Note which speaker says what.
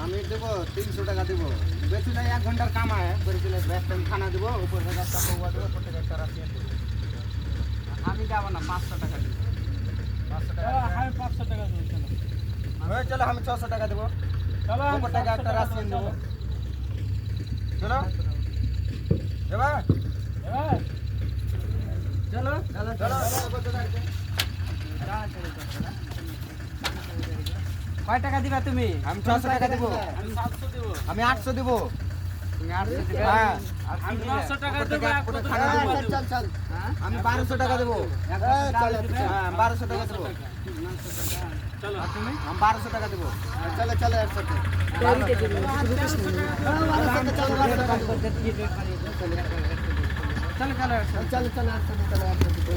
Speaker 1: আমি দেবো 300 টাকা দেবো, বেশি নাই, 1 ঘন্টার কাম আছে, করে দিলে ব্যাগ টাইম খানা দেবো, উপর থেকে একটা পৌয়া দেবো, উপর থেকে একটা রাশিয়ান দেবো। আমি যাবো না, 500 টাকা দেবো। 500 টাকা আমি 500 টাকা দেবো। চলো আমি 600 টাকা দেবো, উপর থেকে একটা রাশিয়ান দেবো। চলো যাবা, চলো চলো চলো। কয় টাকা দিবা তুমি? আমি 600 টাকা দেবো। আমি 800 দেবো। তুমি 800 দিবে? হ্যাঁ আমি 900 টাকা দেবো। চল চল, আমি 1200 টাকা দেবো। হ্যাঁ 1200 টাকা দেবো। চলো তুমি? আমি 1200 টাকা দেবো। চলো চলো একসাথে। চলো চলো চলো একসাথে, চলো একসাথে।